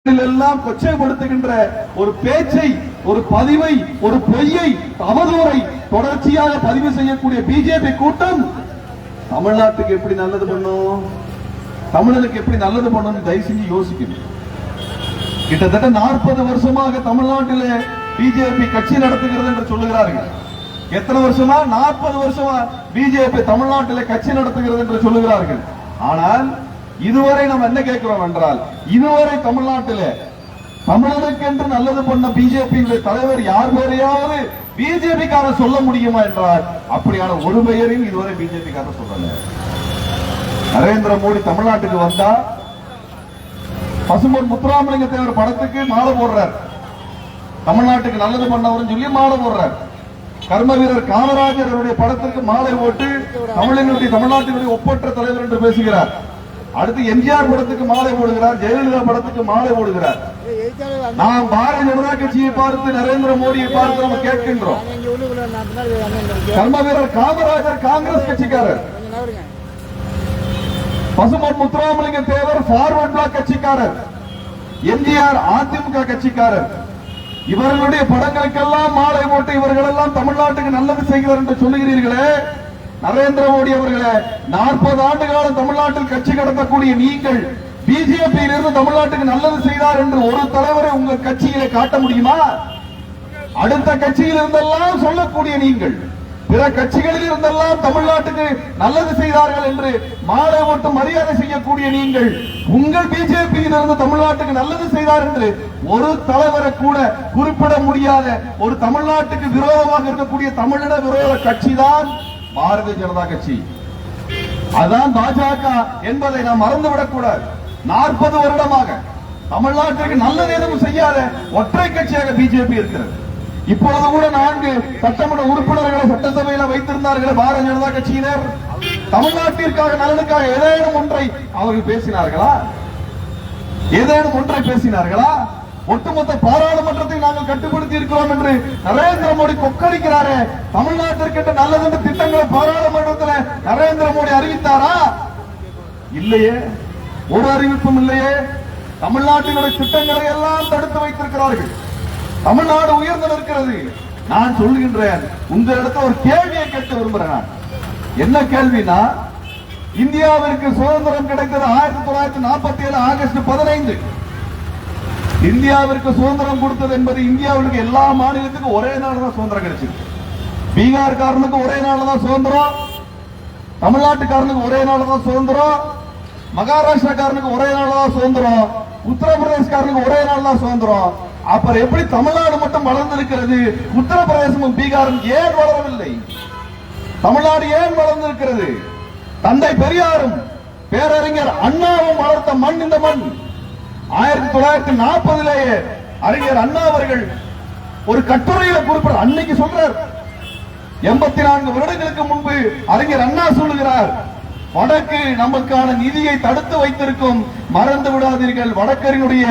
எல்லாம் கொச்சைப்படுத்துகின்ற ஒரு பேச்சை, ஒரு பதிவை, ஒரு பொய்யை, அவதூறை தொடர்ச்சியாக பதிவு செய்யக்கூடிய பிஜேபி கூட்டம் தமிழ்நாட்டுக்கு எப்படி நல்லது பண்ணும், தமிழனுக்கு எப்படி நல்லது பண்ணும் தயவு செஞ்சு யோசிக்கணும். கிட்டத்தட்ட 40 வருஷமாக தமிழ்நாட்டிலே பிஜேபி கட்சி நடத்துகிறது என்று சொல்லுகிறார்கள். எத்தனை வருஷமா? 40 வருஷமா பிஜேபி தமிழ்நாட்டிலே கட்சி நடத்துகிறது என்று சொல்லுகிறார்கள். ஆனால் இதுவரை நாம் என்ன கேட்கிறோம் என்றால், இதுவரை தமிழ்நாட்டிலே தமிழனுக்கு என்று நல்லது பண்ண பிஜேபி தலைவர் யார் பேரையாவது பிஜேபி கார சொல்ல முடியுமா என்றால் அப்படியான ஒரு பெயரையும் இதுவரை பிஜேபி கார சொல்லல. நரேந்திர மோடி தமிழ்நாட்டுக்கு வந்தா பசும்பொன் முத்துராமலிங்க தேவர் படத்துக்கு மாலை போடுறார். தமிழ்நாட்டுக்கு நல்லது பண்ணவர் சொல்லி மாலை போடுறார். கர்ம வீரர் காமராஜர் அவருடைய படத்திற்கு மாலை போட்டு தமிழ்நாட்டினுடைய ஒப்பற்ற தலைவர் என்று பேசுகிறார். அடுத்து எம்ஜிஆர் படத்துக்கு மாலை போடுகிறார், ஜெயலலிதா படத்துக்கு மாலை போடுகிறார். நாம் பாரதிய ஜனதா கட்சியை பார்த்து நரேந்திர மோடியை பார்த்து நம்ம கேட்கின்றோம். கர்ம வீரர் காமராஜர் காங்கிரஸ் கட்சிக்காரர், பசும்பொன் முத்துராமலிங்க தேவர் ஃபார்வர்ட் பிளாக் கட்சிக்காரர், எம்ஜிஆர் அதிமுக கட்சிக்காரர். இவர்களுடைய படங்களுக்கெல்லாம் மாலை போட்டு இவர்கள் எல்லாம் தமிழ்நாட்டுக்கு நல்லது செய்கிறார் என்று சொல்லுகிறீர்களே. நரேந்திர மோடி அவர்களே, 40 ஆண்டு காலம் தமிழ்நாட்டில் கட்சி நடத்தக்கூடிய நீங்கள் பிஜேபியில் இருந்து தமிழ்நாட்டுக்கு நல்லது செய்தார் என்று ஒரு தலைவரை உங்கள் கட்சியிலே காட்ட முடியுமா? அடுத்த கட்சியில் இருந்தெல்லாம் சொல்லக்கூடிய நீங்கள் பிற கட்சிகளில் இருந்தெல்லாம் தமிழ்நாட்டுக்கு நல்லது செய்தார்கள் என்று மாலை போட்டு மரியாதை செய்யக்கூடிய நீங்கள் உங்கள் பிஜேபியில் இருந்து தமிழ்நாட்டுக்கு நல்லது செய்தார் என்று ஒரு தலைவரை கூட குறிப்பிட முடியாத ஒரு தமிழ்நாட்டுக்கு விரோதமாக இருக்கக்கூடிய தமிழின விரோத கட்சி தான் பாரதிய ஜனதா கட்சி. அதான் பாஜக என்பதை நாம் மறந்துவிடக் கூடாது. 40 வருடமாக தமிழ்நாட்டிற்கு நல்லது எதுவும் செய்யாத ஒற்றை கட்சியாக பிஜேபி இருக்கிறது. இப்பொழுது கூட 4 சட்டமன்ற உறுப்பினர்களை சட்டசபையில் வைத்திருந்தார்கள் பாரதிய ஜனதா கட்சியினர். தமிழ்நாட்டிற்காக நலனுக்காக ஏதேனும் ஒன்றை அவர்கள் பேசினார்களா? ஏதேனும் ஒன்றை பேசினார்களா? ஒட்டுமொத்த பாராளுமன்றத்தை நாங்கள் கட்டுப்படுத்தி இருக்கிறோம் என்று நரேந்திர மோடி கொக்கரிக்கிறாரே, தமிழ்நாட்டிற்கு நல்லது திட்டங்களை பாராளுமன்றத்தில் நரேந்திர மோடி அறிவித்தாரா? இல்லையே, ஒரு அறிவிப்பும் இல்லையே. தமிழ்நாட்டினுடைய திட்டங்களை எல்லாம் தடுத்து வைத்திருக்கிறார்கள். தமிழ்நாடு உயர்ந்து நிற்கிறது. நான் சொல்லுகின்றேன், உங்களிடத்தில் ஒரு கேள்வியை கேட்க விரும்புகிறேன். என்ன கேள்வினா, இந்தியாவிற்கு சுதந்திரம் கிடைத்தது 1947 ஆகஸ்ட் 15. இந்தியாவிற்கு சுதந்திரம் கொடுத்தது என்பது இந்தியாவிற்கு எல்லா மாநிலத்துக்கும் ஒரே நாள் தான் சுதந்திரம் கிடைச்சது. பீகார்காரனுக்கு ஒரே நாள் தான் சுதந்திரம், தமிழ்நாட்டுக்காரனுக்கு ஒரே நாள் தான் சுதந்திரம், மகாராஷ்டிரக்காரனுக்கு ஒரே நாள் தான் சுதந்திரம், உத்தரப்பிரதேசக்காரனுக்கு ஒரே நாள் தான் சுதந்திரம். அப்புறம் எப்படி தமிழ்நாடு மட்டும் வளர்ந்திருக்கிறது, உத்தரப்பிரதேசமும் பீகாரும் ஏன் வளரவில்லை? தமிழ்நாடு ஏன் வளர்ந்திருக்கிறது? தந்தை பெரியாரும் பேரறிஞர் அண்ணாவும் வளர்த்த மண் இந்த மண். 1940 அறிஞர் அண்ணா அவர்கள் ஒரு கட்டுரையில குறிப்பிட அன்னைக்கு சொல்றார், 84 வருடங்களுக்கு முன்பு அறிஞர் அண்ணா சொல்லுகிறார், வடக்கு நமக்கான நிதியை தடுத்து வைத்திருக்கும், மறந்து விடாதீர்கள், வடக்கரினுடைய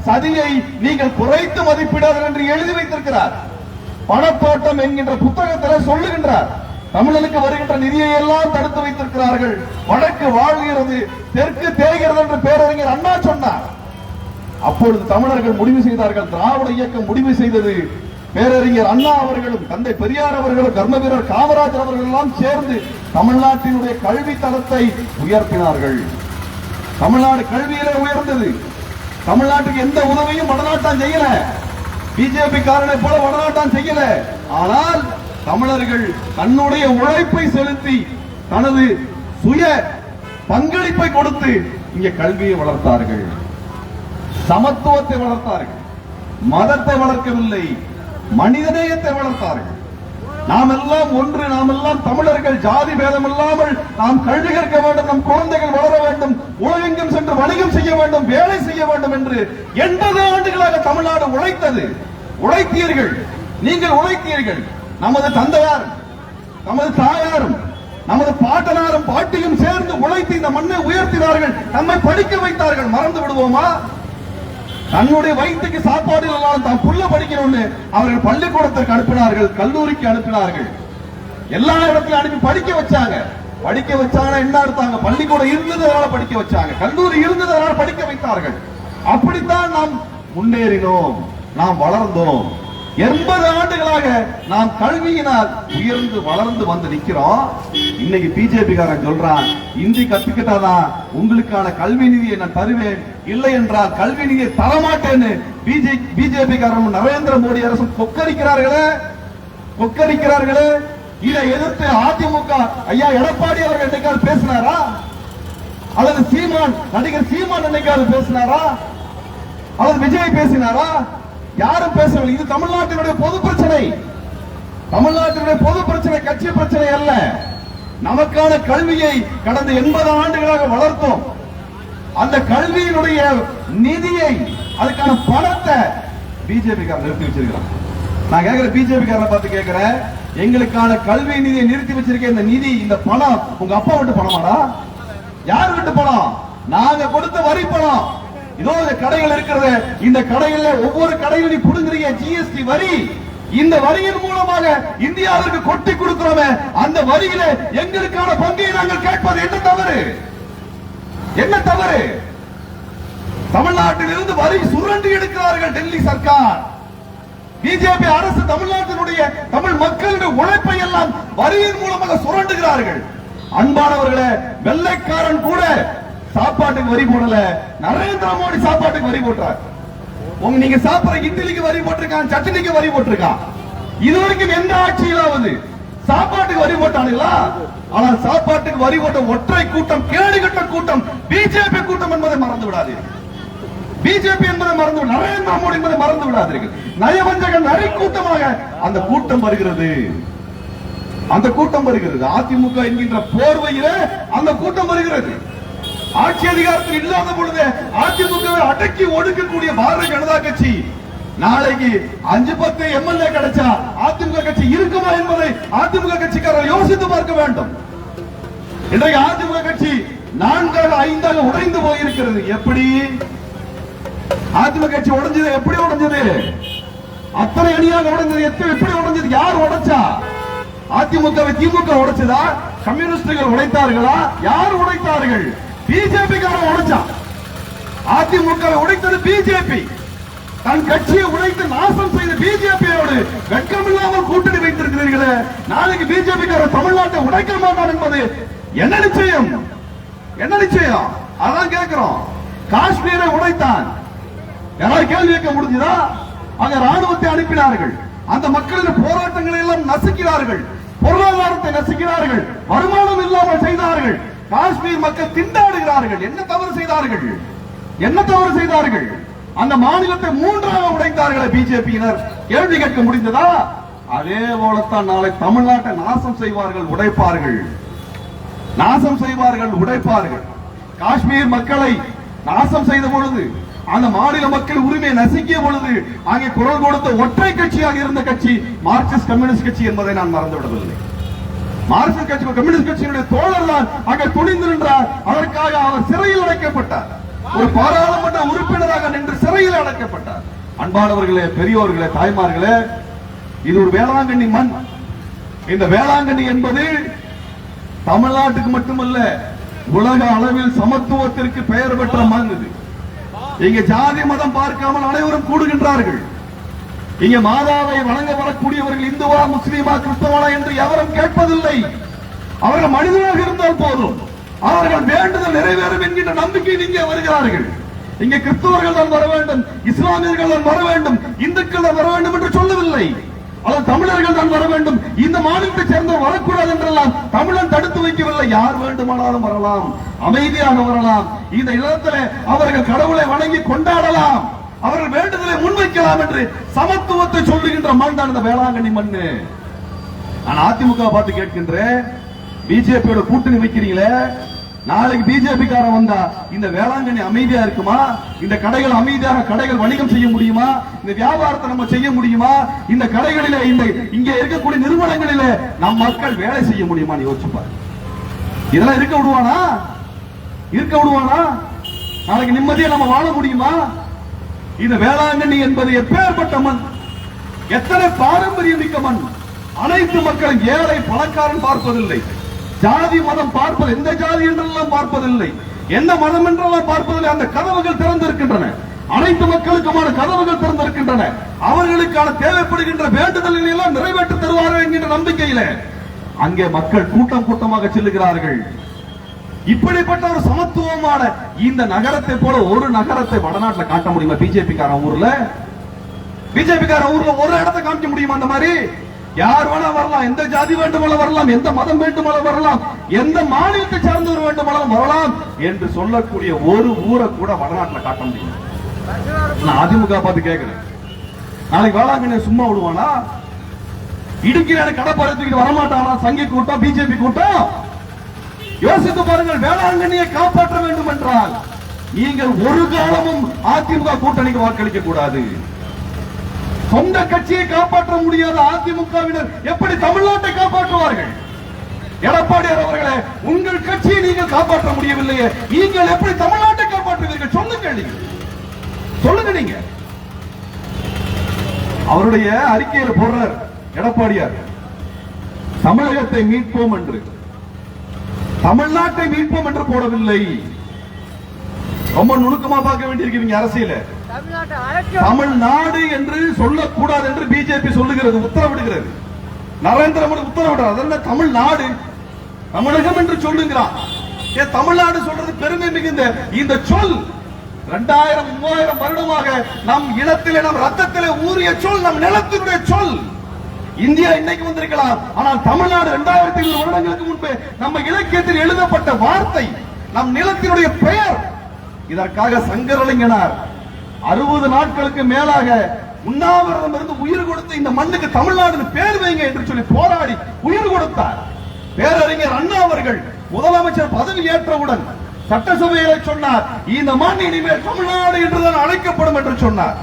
சதியை நீங்கள் குறைத்து மதிப்பிடாதீர்கள் என்று எழுதி வைத்திருக்கிறார். பணத்தோட்டம் என்கின்ற புத்தகத்தில் சொல்லுகின்றார், தமிழனுக்கு வருகின்ற நிதியை எல்லாம் தடுத்து வைத்திருக்கிறார்கள், வடக்கு வாழ்கிறது, தெற்கு தேய்கிறது என்று பேரறிஞர் அண்ணா சொன்னார். அப்பொழுது தமிழர்கள் முடிவு செய்தார்கள், திராவிட இயக்கம் முடிவு செய்தது. பேரறிஞர் அண்ணா அவர்களும் தந்தை பெரியார் அவர்களும் கர்ம வீரர் காமராஜர் அவர்கள் எல்லாம் சேர்ந்து தமிழ்நாட்டினுடைய கல்வி தரத்தை உயர்த்தினார்கள். தமிழ்நாடு கல்வியிலே உயர்ந்தது. தமிழ்நாட்டுக்கு எந்த உதவியும் வடநாட்டான் செய்யல, பிஜேபி காரனை போல வடநாட்டான் செய்யல. ஆனால் தமிழர்கள் தன்னுடைய உழைப்பை செலுத்தி தனது சுய பங்களிப்பை கொடுத்து இங்கே கல்வியை வளர்த்தார்கள், சமத்துவத்தை வளர்த்தார்கள், மதத்தை வளர்க்கவில்லை, மனிதநேயத்தை வளர்த்தார்கள். நாம் எல்லாம் ஒன்று, நாம் எல்லாம் தமிழர்கள், ஜாதி பேதம் இல்லாமல் நாம் கல்வி கற்க வேண்டும், நம் குழந்தைகள் வளர வேண்டும், உலகெங்கும் சென்று வணிகம் செய்ய வேண்டும், வேலை செய்ய வேண்டும் என்று 80 ஆண்டுகளாக தமிழ்நாடு உழைத்தது. உழைத்தீர்கள், நீங்கள் உழைத்தீர்கள். நமது தந்தையார், நமது தாயாரும், நமது பாட்டனாரும் பாட்டியும் சேர்ந்து உழைத்து இந்த மண்ணை உயர்த்தினார்கள், நம்மை படிக்க வைத்தார்கள். மறந்து விடுவோமா? தன்னுடைய வயிற்றுக்கு சாப்பாடு இல்லாமல் தான் புள்ள படிக்கணும்னு அவர்கள் பள்ளிக்கூடத்திற்கு அனுப்பினார்கள், கல்லூரிக்கு அனுப்பினார்கள், எல்லா இடத்திலும் அனுப்பி படிக்க வச்சாங்க. படிக்க வச்சாங்கன்னா என்ன அர்த்தம்? பள்ளிக்கூடம் இருந்ததுனால படிக்க வச்சாங்க, கல்லூரி இருந்ததுனால படிக்க வைத்தார்கள். அப்படித்தான் நாம் முன்னேறினோம், நாம் வளர்ந்தோம். 80 ஆண்டுகளாக நாம் கல்வியினால் உயர்ந்து வளர்ந்து வந்து நிக்கிறோம். இன்னைக்கு பிஜேபி காரன் சொல்றான், இந்தி கத்துக்கிட்டாதான் உங்களுக்கான கல்வி நிதியை நான் தருவேன், இல்லை என்றால் கல்வி நிதியை தரமாட்டேன்னு பிஜேபி காரன் நரேந்திர மோடி அரசு கொக்கரிக்கிறார்களே. இதை எதிர்த்து அதிமுக ஐயா எடப்பாடி அவர்கள் என்னைக்காவது பேசினாரா? அல்லது நடிகர் சீமான் என்னைக்காவது பேசினாரா? அல்லது விஜய் பேசினாரா? யாரும் பேசவில்லை. இது தமிழ்நாட்டினுடைய பொது பிரச்சனை, தமிழ்நாட்டினுடைய பொது பிரச்சனை, கட்சி பிரச்சனை அல்ல. நமக்கான கல்வியை கடந்த 80 ஆண்டுகளாக வளர்த்தோம். அந்த கல்வியினுடைய நிதியை, அதுக்கான பணத்தை பிஜேபி காரன் நிறுத்தி வச்சிருக்கிறான். நான் கேட்கிற பிஜேபி காரனை பார்த்து கேட்கிறேன், எங்களுக்கான கல்வி நிதியை நிறுத்தி வச்சிருக்க இந்த நிதி, இந்த பணம் உங்க அப்பா விட்டு பணமாடா? யார் விட்டு பணம்? நாங்க கொடுத்த வரி பணம். இதோ இந்த கடைகள் இருக்கிறது, இந்த கடையில ஒவ்வொரு கடையில நீ புடுங்குறீங்க ஜிஎஸ்டி வரி. இந்த வரியின் மூலமாக இந்தியாவிற்கு கொட்டி கொடுக்கிறோமே, அந்த வரியில எங்களுக்கான பங்கை நாங்கள் கேட்பது என்ன தவறு? என்ன தவறு? தமிழ்நாட்டில் இருந்து வரி சுரண்டி எடுக்கிறார்கள் டெல்லி சர்க்கார். பிஜேபி அரசு தமிழ்நாட்டினுடைய தமிழ் மக்களுடைய உழைப்பை எல்லாம் வரியின் மூலமாக சுரண்டுகிறார்கள். அன்பானவர்களே, வெள்ளைக்காரன் கூட சாப்பாட்டுக்கு வரி போடல, நரேந்திர மோடி சாப்பாட்டுக்கு வரி போட்டார். நீங்க சாப்பிடுற இட்லிக்கு வரி போட்டிருக்கான், சட்னிக்கு வரி போட்டிருக்கான். இதுவரைக்கும் எந்த ஆட்சியிலாவது சாப்பாட்டுக்கு வரி போட்டானுங்களா? ஆனால் சாப்பாட்டுக்கு வரி போட்ட ஒற்றை கூட்டம், கேடுகட்ட கூட்டம் பிஜேபி கூட்டம் என்பதை மறந்து விடாதீர்கள். பிஜேபி என்பதை மறந்து, நரேந்திர மோடி என்பதை மறந்து விடாதீர்கள். நயவஞ்சக நரி கூட்டமாக அந்த கூட்டம் வருகிறது, அந்த கூட்டம் வருகிறது. அதிமுக என்கின்ற போர்வையிலே அந்த கூட்டம் வருகிறது. ஆட்சி அதிகாரத்தில் இல்லாத பொழுது அதிமுகவை அடக்கி ஒடுக்கக்கூடிய பாரதிய ஜனதா கட்சி நாளைக்கு 5-10 எம்எல்ஏ கிடைச்சா அதிமுக கட்சி இருக்குமா என்பதை அதிமுக கட்சிக்காரர் யோசித்து பார்க்க வேண்டும். இன்றைக்கு அதிமுக கட்சி 4-5 உடைந்து போயிருக்கிறது. எப்படி அதிமுக கட்சி உடைஞ்சது? எப்படி உடைஞ்சது? அத்தனை அணியாக உடைஞ்சது. எப்படி உடைஞ்சது? யார் உடைச்சா? அதிமுகவை திமுக உடைச்சதா? கம்யூனிஸ்டுகள் உடைத்தார்களா? யார் உடைத்தார்கள்? பிஜேபி காரன் உடைச்சான். அதிமுகவை உடைத்தது பிஜேபி. தன் கட்சியை உடைத்து நாசம் செய்த பிஜேபியோடு வெட்கமில்லாமல் கூட்டணி வைத்திருக்கிறீர்களே, நாளைக்கு பிஜேபி காரன் தமிழ்நாட்டை உடைக்க மாட்டான் என்பது என்ன நிச்சயம்? என்ன நிச்சயம்? அதான் கேட்கிறோம். காஷ்மீரை உடைத்தான், யாராவது கேள்வி கேட்க முடிஞ்சதா? அங்க ராணுவத்தை அனுப்பினார்கள், அந்த மக்களின் போராட்டங்களை எல்லாம் நசுக்கிறார்கள், பொருளாதாரத்தை நசுக்கிறார்கள், வருமானம் இல்லாமல் செய்தார்கள். காஷ்மீர் மக்கள் திண்டாடுகிறார்கள். என்ன தவறு செய்தார்கள்? என்ன தவறு செய்தார்கள்? அந்த மாநிலத்தை 3ஆக உடைத்தார்கள் பிஜேபியினர். கேள்வி கேட்க முடிந்ததா? அதே போலத்தான் நாளை தமிழ்நாட்டை நாசம் செய்வார்கள், உடைப்பார்கள். நாசம் செய்வார்கள், உடைப்பார்கள். காஷ்மீர் மக்களை நாசம் செய்த பொழுது, அந்த மாநில மக்கள் உரிமையை நசுக்கிய பொழுது அங்கே குரல் கொடுத்த ஒற்றை கட்சியாக இருந்த கட்சி மார்க்சிஸ்ட் கம்யூனிஸ்ட் கட்சி என்பதை நான் மறந்துவிடவில்லை. மார்க்சிஸ்ட் கட்சி கம்யூனிஸ்ட் கட்சியினுடைய தோழர் தான் அங்கே துணிந்து நின்றார். அதற்காக அவர் சிறையில் அடைக்கப்பட்டார். ஒரு பாராளுமன்ற உறுப்பினராக நின்று சிறையில் அடைக்கப்பட்டார். அன்பானவர்களே, பெரியோர்களே, தாய்மார்களே, இது ஒரு வேளாங்கண்ணி மண். இந்த வேளாங்கண்ணி என்பது தமிழ்நாட்டுக்கு மட்டுமல்ல, உலக அளவில் சமத்துவத்திற்கு பெயர் பெற்ற மண் இது. இங்க ஜாதி மதம் பார்க்காமல் அனைவரும் கூடுகின்றார்கள். இங்க மாதாவை வணங்க வரக்கூடியவர்கள் இந்துவா, முஸ்லீமா, கிறிஸ்தவனா என்று எவரும் கேட்பதில்லை. அவர்கள் மனிதனாக இருந்தால் போதும், அவர்கள் வேண்டுதல் நிறைவேறும் என்கின்ற நம்பிக்கையில் இங்கே வருகிறார்கள். இங்கே கிறிஸ்தவர்கள் தான் வர வேண்டும், இஸ்லாமியர்கள் தான் வர வேண்டும், இந்துக்கள் தான் வர வேண்டும் என்று சொல்லவில்லை. அல்லது தமிழர்கள் தான் வர வேண்டும், இந்த மாநிலத்தை சேர்ந்தவர் வரக்கூடாது என்றெல்லாம் தமிழன் தடுத்து வைக்கவில்லை. யார் வேண்டுமானாலும் வரலாம், அமைதியாக வரலாம். இந்த இடத்துல அவர்கள் கடவுளை வணங்கி கொண்டாடலாம், அவர்கள் வேண்டுதலை முன்வைக்கலாம் என்று சமத்துவத்தை சொல்லுகின்ற மண் தான் இந்த வேளாங்கண்ணி மண்ணு. நான் அதிமுக பார்த்து கேட்கின்றேன், பிஜேபியோட கூட்டணி வைக்கிறீங்களே, நாளைக்கு பிஜேபி காரன் வந்தா இந்த வேளாங்கண்ணி அமைதியா இருக்குமா? இந்த கடைகள் அமைதியாக கடைகள் வணிகம் செய்ய முடியுமா? இந்த வியாபாரத்தை நம்ம செய்ய முடியுமா? இந்த கடைகளிலே, இந்த இங்கே இருக்கக்கூடிய நிறுவனங்களிலே நம் மக்கள் வேலை செய்ய முடியுமா? யோசிச்சுப்பாரு. இதெல்லாம் இருக்க விடுவானா? இருக்க விடுவானா? நாளைக்கு நிம்மதியா நம்ம வாழ முடியுமா? இந்த வேளாங்கண்ணி என்பது எப்பேற்பட்ட மண், எத்தனை பாரம்பரியம் மிக்க மண். அனைத்து மக்களும், ஏழை பணக்காரன் பார்ப்பதில்லை, ஜாதி மதம் பார்ப்பது, எந்த ஜாதி என்றெல்லாம் பார்ப்பதில்லை, எந்த மதம் என்றெல்லாம் பார்ப்பதில்லை. அந்த கதவுகள் திறந்திருக்கின்றன. அனைத்து மக்களுக்குமான கதவுகள் திறந்திருக்கின்றன. அவர்களுக்கான தேவைப்படுகின்ற வேண்டுதல்களை எல்லாம் நிறைவேற்றி தருவார்கள் என்கின்ற நம்பிக்கையில அங்கே மக்கள் கூட்டம் கூட்டமாக செல்லுகிறார்கள். இப்படிப்பட்ட ஒரு சமத்துவமான இந்த நகரத்தை போல ஒரு நகரத்தை வடநாட்டில் காட்ட முடியுமா? பிஜேபி காரன் ஊர்ல ஒரு இடத்தை காமிக்க முடியுமா? அந்த மாதிரி யார் வேணா வரலாம், எந்த ஜாதி வேண்டுமானாலும் வரலாம், எந்த மதம் வேண்டுமானாலும் வரலாம், எந்த மாநிலத்தை சார்ந்தவர் வேண்டுமானாலும் வரலாம் என்று சொல்லக்கூடிய ஒரு ஊரை கூட வடநாட்டில் காட்ட முடியும். நான் அதிமுக பார்த்து கேட்கிறேன், நாளைக்கு வேளாங்கண்ணி சும்மா விடுவானா? இடுக்கிற கடப்பாறை தூக்கிட்டு வரமாட்டானா? சங்கி கூட்டம், பிஜேபி கூட்டம். யோசித்து பாருங்கள். வேளாங்கண்ணியை காப்பாற்ற வேண்டும் என்றால் நீங்கள் ஒரு காலமும் அதிமுக கூட்டணிக்கு வாக்களிக்க கூடாது. சொந்த கட்சியை காப்பாற்ற முடியாத அதிமுகவினர் எப்படி தமிழ்நாட்டை காப்பாற்றுவார்கள்? எடப்பாடியார் அவர்களே, உங்கள் கட்சியை நீங்கள் காப்பாற்ற முடியவில்லையே, நீங்கள் எப்படி தமிழ்நாட்டை காப்பாற்றுவீர்கள்? சொல்லுங்க. நீங்க அவருடைய அறிக்கையில் போடுறார் எடப்பாடியார், தமிழகத்தை மீட்போம் என்று, தமிழ்நாட்டை மீட்போம் என்று போடவில்லை. ரொம்ப நுணுக்கமா பார்க்க வேண்டியிருக்கீங்க அரசியல. தமிழ்நாடு என்று சொல்லக்கூடாது என்று பிஜேபி சொல்லுகிறது, உத்தரவிடுகிறது. நரேந்திர மோடி உத்தரவிடுறார். அதெல்லாம் தமிழ்நாடு, தமிழகம் என்று சொல்லுகிறான். தமிழ்நாடு சொல்றது பெருமை மிகுந்த இந்த சொல் 2000-3000 வருடமாக நம் இனத்திலே, நம் ரத்தத்திலே ஊறிய சொல், நம் நிலத்தினுடைய சொல். இந்தியா இன்னைக்கு வந்திருக்கலாம், ஆனால் தமிழ்நாடு 2500 வருடங்களுக்கு முன்பு நம்ம இலக்கியத்தில் எழுதப்பட்ட வார்த்தை, நம் நிலத்தினுடைய பெயர். இதற்காக சங்கரலிங்கனார் 60 நாட்களுக்கு மேலாக உண்ணாவிரதம் இருந்து உயிர் கொடுத்து இந்த மண்ணுக்கு தமிழ்நாடு பேர் வைங்க என்று சொல்லி போராடி உயிர் கொடுத்தார். பேரறிஞர் அண்ணா அவர்கள் முதலமைச்சர் பதவி ஏற்றவுடன் சட்டசபையில சொன்னார், இந்த மண் இனிமேல் தமிழ்நாடு என்றுதான் அழைக்கப்படும் என்று சொன்னார்.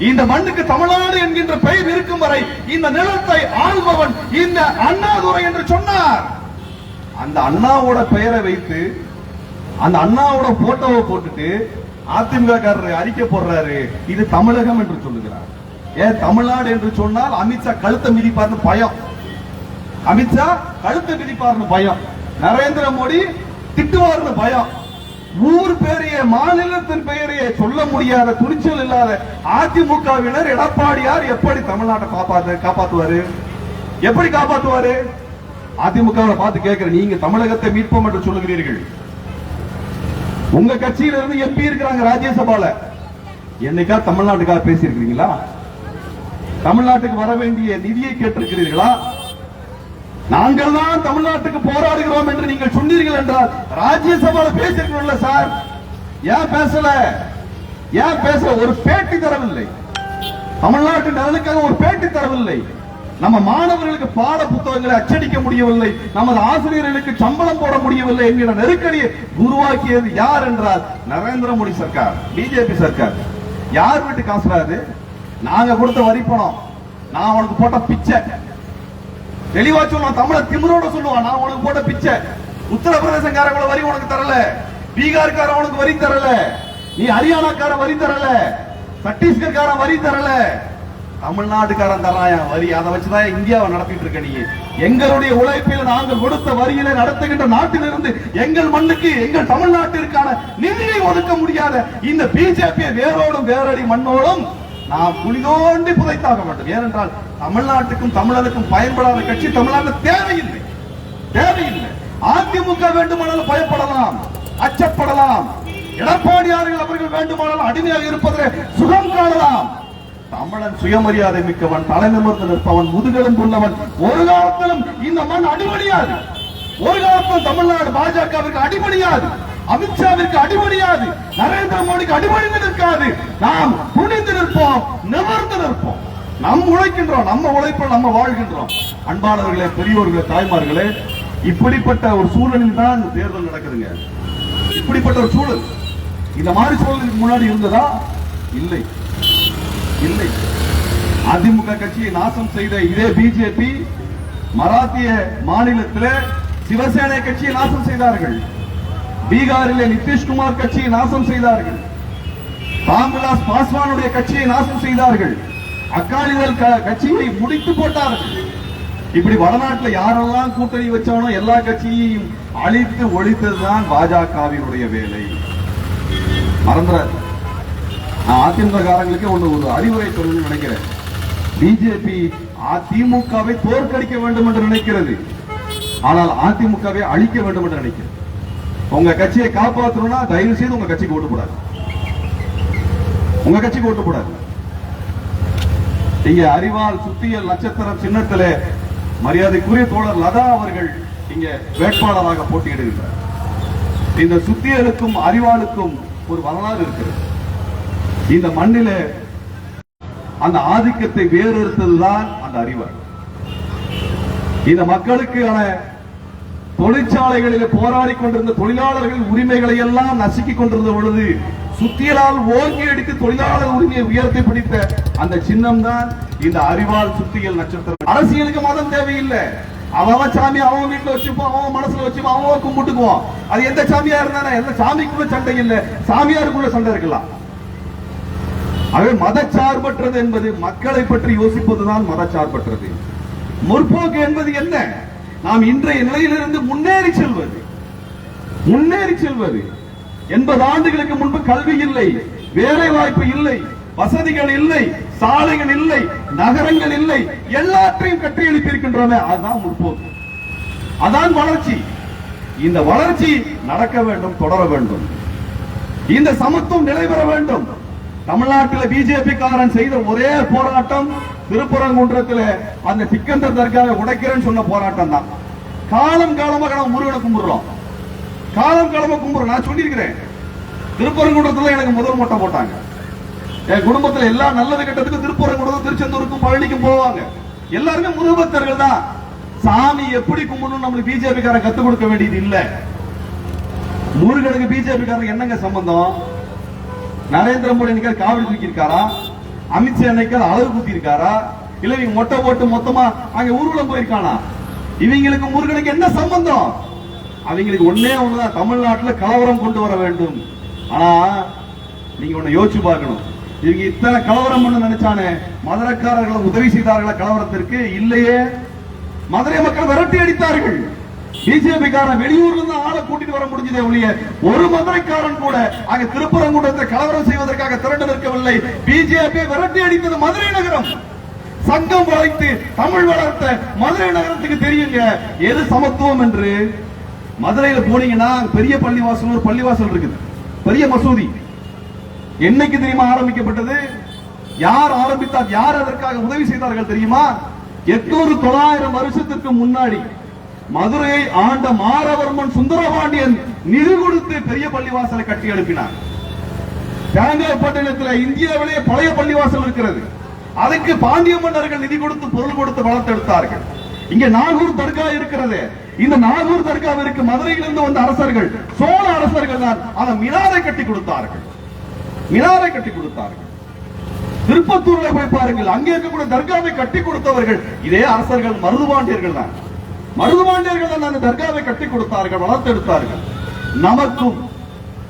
இந்த மண்ணுக்கு தமிழ்நாடு என்கின்ற பெயர் இருக்கும் வரை இந்த நிலத்தை ஆள்பவன் இந்த அண்ணாதுரை என்று சொன்னார். அந்த அண்ணாவோட பெயரை வைத்து அந்த அண்ணாவோட போட்டோவை போட்டுட்டு அதிமுக காரர் அறிக்கை போடுறாரு, இது தமிழகம் என்று சொல்லுகிறார். ஏன் தமிழ்நாடு என்று சொன்னால் அமித்ஷா கழுத்தை மிதிப்பார்னு பயம். அமித்ஷா கழுத்தை மிதிப்பார்னு பயம். நரேந்திர மோடி திட்டுவார்னு பயம். ஊர் பெயரையே, மாநிலத்தின் பெயரையே சொல்ல முடியாத துணிச்சல் இல்லாத அதிமுகவினர் எடப்பாடியார் எப்படி தமிழ்நாட்டை காப்பாற்றுவாரு? எப்படி காப்பாற்றுவாரு? அதிமுக பார்த்து கேட்கிற, நீங்க தமிழகத்தை மீட்போம் என்று சொல்லுகிறீர்கள். உங்க கட்சியில இருந்து எம்பி இருக்கிறாங்க ராஜ்யசபால, என்னைக்கா தமிழ்நாட்டுக்காக பேசி இருக்கிறீங்களா? தமிழ்நாட்டுக்கு வர வேண்டிய நிதியை கேட்டிருக்கிறீர்களா? நாங்கள் தான் தமிழ்நாட்டுக்கு போராடுகிறோம் என்று நீங்கள் சொன்னீர்கள் என்றால் ராஜ்யசபால பேசியிருக்கீங்களா சார்? ஏன் பேசல? ஒரு பேட்டி தரவில்லை. தமிழ்நாட்டு நலனுக்காக ஒரு பேட்டி தரவில்லை. நம்ம மாணவர்களுக்கு பாட புத்தகங்களை அச்சடிக்க முடியவில்லை, நமது ஆசிரியர்களுக்கு சம்பளம் போட முடியவில்லை என்கிற நெருக்கடியை உருவாக்கியது யார் என்றால் நரேந்திர மோடி சர்க்கார், பிஜேபி சர்க்கார். யார் வீட்டு காசுறாது? நாங்க கொடுத்த வரி பணம். நான் உனக்கு போட்ட பிச்சை. தெளிவா சொல்லுவான், தமிழ திமிரோட சொல்லுவான், நான் உனக்கு போட்ட பிச்சை. உத்தரப்பிரதேசக்காரங்கள வரி உனக்கு தரல, பீகார்கார உனக்கு வரி தரல, நீ ஹரியானாக்கார வரி தரல, சத்தீஸ்கர்கார வரி தரல, தமிழ்நாட்டுக்காரன் தராயா வரி. அதை வச்சுதான் இந்தியாவை நடத்திட்டு இருக்க. நீ எங்களுடைய உழைப்பில் நாங்கள் கொடுத்த வரியில நடத்துகின்ற நாட்டிலிருந்து எங்கள் மண்ணுக்கு, எங்கள் தமிழ்நாட்டிற்கான நிதியை ஒதுக்க முடியாத இந்த பிஜேபி வேரோடும் வேரடி மண்ணோடும் நாம் குளிதோண்டி புதைத்தாக வேண்டும். ஏனென்றால் தமிழ்நாட்டுக்கும் தமிழனுக்கும் பயன்படாத கட்சி தமிழ்நாட்டில் தேவையில்லை. அதிமுக வேண்டுமானாலும் பயப்படலாம், அச்சப்படலாம். எடப்பாடியார்கள் அவர்கள் வேண்டுமானாலும் அடிமையாக இருப்பதில் சுகம் காணலாம். தமிழன் சுயமரியாதை மிக்கவன், தலைநிமிர்ந்து நிற்பவன், முதுகெலும்பு உள்ளவன். ஒரு காலத்திலும் இந்த மண் அடிபணியாது. ஒரு காலத்தில் தமிழ்நாடு பாஜகவிற்கு அடிபணியாது, அமித்ஷாவிற்கு அடிபணியாது, நரேந்திர மோடிக்கு அடிபணிந்து நிற்காது. நாம் துணிந்து நிற்போம், நிமிர்ந்து நிற்போம். நாம் உழைக்கின்றோம், நம்ம உழைப்பில் நம்ம வாழ்கின்றோம். அன்பானவர்களே, பெரியோர்களே, தாய்மார்களே, இப்படிப்பட்ட ஒரு சூழலில் தான் தேர்தல் நடக்குதுங்க. இப்படிப்பட்ட ஒரு சூழல் இந்த மாதிரி சூழலுக்கு முன்னாடி இருந்ததா? இல்லை. அதிமுக கட்சியை நாசம் செய்த இதே பிஜேபி மராத்திய மாநிலத்தில் சிவசேனை கட்சியை நாசம் செய்தார்கள். பீகாரில் நிதிஷ்குமார் கட்சியை நாசம் செய்தார்கள். ராம்விலாஸ் பாஸ்வானுடைய கட்சியை நாசம் செய்தார்கள். அகாலிதள் கட்சியை முடித்து போட்டார்கள். இப்படி வடநாட்டில் யாரெல்லாம் கூட்டணி வச்சானோ எல்லா கட்சியையும் அழித்து ஒழித்ததுதான் பாஜகவினுடைய வேலை. மறந்துறாரு. அதிமுக காரங்களுக்கு ஒரு அறிவுரை சொல்லணும்னு நினைக்கிறேன். பிஜேபி அதிமுகவை தோற்கடிக்க வேண்டும் என்று நினைக்கிறது, ஆனால் அதிமுகவை அழிக்க வேண்டும் என்று நினைக்கிறது. உங்க கட்சியை காப்பாற்றணும்னா தயவு செய்து உங்க கட்சிக்கு ஓட்டு போடாது, உங்க கட்சிக்கு ஓட்டு போடாது. இங்க அறிவால் சுத்தியல் நட்சத்திரம் சின்னத்திலே மரியாதைக்குரிய தோழர் லதா அவர்கள் இங்க வேட்பாளராக போட்டியிடுகிறார். இந்த சுத்தியலுக்கும் அறிவாளுக்கும் ஒரு வரலாறு இருக்கிறது. இந்த மண்ணில அந்த ஆதிக்கத்தை வேறறுத்ததுதான் அந்த அறிவாள். இந்த மக்களுக்கான தொழிற்சாலைகளில் போராடி கொண்டிருந்த தொழிலாளர்கள் உரிமைகளை எல்லாம் நசுக்கிக் கொண்டிருந்த பொழுது சுத்தியலால் ஓங்கி அடித்து தொழிலாளர் உரிமையை உயர்த்தி பிடித்த அந்த சின்னம் தான் இந்த அறிவால் சுத்தியல் நட்சத்திரம். அரசியலுக்கு மதம் தேவையில்லை. அவன் சாமி அவன் வீட்டுல வச்சுப்போம், அவன் மனசுல வச்சுப்போம், அவன் கும்பிட்டுக்குவோம். அது எந்த சாமியா இருந்தானே, எந்த சாமிக்குள்ள சண்டை இல்லை, சாமியாருக்குள்ள சண்டை இருக்கலாம். ஆகவே மதச்சார்பற்றது என்பது மக்களை பற்றி யோசிப்பதுதான் மதச்சார்பற்றது. முற்போக்கு என்பது என்ன? நாம் இன்றைய நிலையிலிருந்து முன்னேறி செல்வது. 80 ஆண்டுகளுக்கு முன்பு கல்வி இல்லை, வேலை வாய்ப்பு இல்லை, வசதிகள் இல்லை, சாலைகள் இல்லை, நகரங்கள் இல்லை, எல்லாத்தையும் கட்டி எழுப்பியிருக்கின்றன. அதுதான் முற்போக்கு, அதான் வளர்ச்சி. இந்த வளர்ச்சி நடக்க வேண்டும், தொடர வேண்டும். இந்த சமத்துவம் நிலைபெற வேண்டும். தமிழ்நாட்டில் பிஜேபி காரன் செய்த ஒரே போராட்டம் திருப்பரங்குன்றத்தில் அந்த சிக்கந்தர் தர்காவை உடைக்கிறேன்னு சொன்ன போராட்டம் தான். காலம் காலமாக நம்ம முருகனை கும்பிடுறோம், காலம் காலமாக கும்பிடுறோம். நான் சொல்லியிருக்கிறேன், திருப்பரங்குன்றத்தில் எனக்கு முதல் மொட்டை போட்டாங்க. என் குடும்பத்தில் எல்லா நல்லது கெட்டதுக்கும் திருப்பரங்குன்றம், திருச்செந்தூருக்கும், பழனிக்கும் போவாங்க. எல்லாருமே முருகபக்தர்கள் தான். சாமி எப்படி கும்பிடணும் நம்மளுக்கு பிஜேபி காரன் கத்துக் கொடுக்க வேண்டியது இல்ல. முருகனுக்கு பிஜேபி காரன் என்னங்க சம்பந்தம்? நரேந்திர மோடி என்னைக்காவது காவடி தூக்கி இருக்காரா? அமித்ஷா என்னைக்காவது அளவு குத்தி இருக்காரா? இல்ல இவங்க மொட்டை போட்டு மொத்தமா அங்க ஊர்வலம் போயிருக்கானா? இவங்களுக்கு முருகனுக்கு என்ன சம்பந்தம்? அவங்களுக்கு ஒன்னே ஒண்ணுதான், தமிழ்நாட்டில் கலவரம் கொண்டு வர வேண்டும். ஆனா நீங்க ஒண்ணு யோசிச்சு பார்க்கணும், இவங்க இத்தனை கலவரம் பண்ண நினைச்சானே, மதுரைக்காரர்களை உதவி செய்தார்களா கலவரத்திற்கு? இல்லையே. மதுரை மக்கள் விரட்டி அடித்தார்கள். பிஜேபி காரன் வெளியூர்ல இருந்து ஆளை கூட்டிட்டு வர முடிஞ்சதே ஒழிய ஒரு மதுரைக்காரன் கூட அங்க திருப்பரங்குன்றத்தை கலவரம் செய்வதற்காக திரண்டு நிற்கவில்லை. பிஜேபி விரட்டி அடித்தது மதுரை நகரம். சங்கம் வளைத்து தமிழ் வளர்த்த மதுரை நகரத்துக்கு தெரியுங்க எது சமத்துவம் என்று. மதுரையில போனீங்கன்னா பெரிய பள்ளிவாசல், ஒரு பள்ளிவாசல் இருக்குது, பெரிய மசூதி. என்னைக்கு தெரியுமா ஆரம்பிக்கப்பட்டது? யார் ஆரம்பித்தார்? யார் அதற்காக உதவி செய்தார்கள் தெரியுமா? 800-900 வருஷத்துக்கு முன்னாடி மதுரையை ஆண்ட மாரவர்மன் சுந்தரபாண்டியன் நிதி கொடுத்து பெரிய பள்ளிவாசலை கட்டி எழுப்பினார். தேங்காய்பட்டினத்தில் இந்தியாவிலேயே பழைய பள்ளிவாசல் இருக்கிறது. அதுக்கு பாண்டிய மன்னர்கள் நிதி கொடுத்து பொருள் கொடுத்து வளர்த்தெடுத்தார்கள். இங்க நாகூர் தர்கா இருக்கிறது. இந்த நாகூர் தர்காவிற்கு மதுரையிலிருந்து வந்த அரசர்கள், சோழ அரசர்கள் தான் அந்த மினாரை கட்டி கொடுத்தார்கள். திருப்பத்தூர்ல போய் பாருங்கள், அங்கே இருக்கக்கூடிய தர்காவை கட்டி கொடுத்தவர்கள் இதே அரசர்கள், மருதுபாண்டியர்கள் தான். அந்த தர்காவை கட்டி கொடுத்தார்கள், வளர்த்தெடுத்தார்கள். நமக்கும்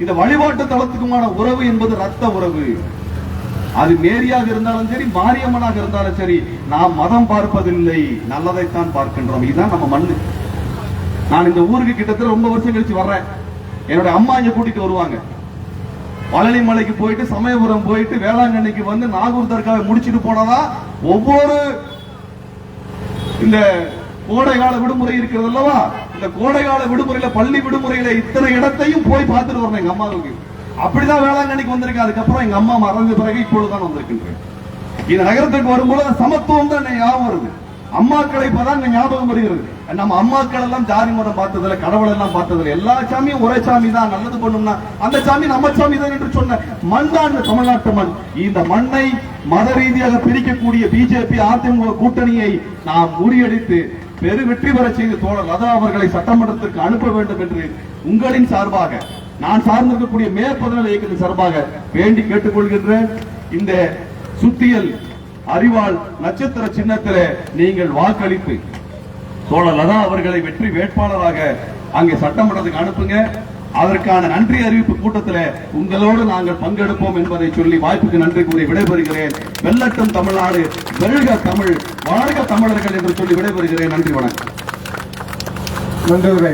இந்த வழிபாட்டு தளத்துக்குமான உறவு என்பது ரத்த உறவு. அது மேரியாக இருந்தாலும் சரி, மாரியம்மனாக இருந்தாலும் சரி, நாம் மதம் பார்ப்பதில்லை, நல்லதைத்தான் பார்க்கின்றோம். இதுதான் நம்ம மண்ணு. நான் இந்த ஊருக்கு கிட்டத்தட்ட ரொம்ப வருஷம் கழிச்சு வர்றேன். என்னுடைய அம்மா இங்க கூட்டிட்டு வருவாங்க. பழனி மலைக்கு போயிட்டு, சமயபுரம் போயிட்டு, வேளாங்கண்ணிக்கு வந்து நாகூர் தர்காவை முடிச்சுட்டு போனதா ஒவ்வொரு இந்த கோடைகால விடுமுறை இருக்கிறது அல்லவா, இந்த கோடைகால விடுமுறையில, பள்ளி விடுமுறையில இத்தனை இடத்தையும் போய் பார்த்துட்டு வரணும் எங்க அம்மாவுக்கு. அப்படிதான் வேளாங்கண்ணிக்கு வந்திருக்கேன். அதுக்கப்புறம் எங்க அம்மா மறந்த பிறகு இப்பொழுதுதான் வந்திருக்கின்றேன். இந்த நகரத்துக்கு வரும்போது சமத்துவம் தான் ஞாபகம் வருது. அம்மாக்களை இப்பதான் ஞாபகம் வருகிறது. நம்ம அம்மாக்கள் எல்லாம் ஜாதி மதம் பார்த்ததில்லை, கடவுள் எல்லாம் பார்த்ததில்லை. எல்லா சாமியும் ஒரே சாமி தான், நல்லது பண்ணும்னா அந்த சாமி நம்ம சாமி தான் என்று சொன்ன மண் தான் இந்த தமிழ்நாட்டு மண். இந்த மண்ணை மத ரீதியாக பிரிக்கக்கூடிய பிஜேபி அதிமுக கூட்டணியை நாம் முறியடித்து பெரு வெற்றி பெற செய்து தோழர் லதா அவர்களை சட்டமன்றத்திற்கு அனுப்ப வேண்டும் என்று உங்களின் சார்பாக, நான் சார்ந்திருக்கக்கூடிய மே 17 இயக்கத்தின் சார்பாக வேண்டி கேட்டுக்கொள்கின்றேன். இந்த சுத்தியல் அறிவாள் நட்சத்திர சின்னத்திலே நீங்கள் வாக்களித்து தோழர் லதா அவர்களை வெற்றி வேட்பாளராக அங்கே சட்டமன்றத்துக்கு அனுப்புங்க. அதற்கான நன்றி அறிவிப்பு கூட்டத்தில் உங்களோடு நாங்கள் பங்கெடுப்போம் என்பதை சொல்லி வாய்ப்புக்கு நன்றி கூறி விடைபெறுகிறேன். வெல்லட்டும் தமிழ்நாடு, வெல்க தமிழ், வாழ்க தமிழர்கள் என்று சொல்லி விடைபெறுகிறேன். நன்றி, வணக்கம். நன்றி.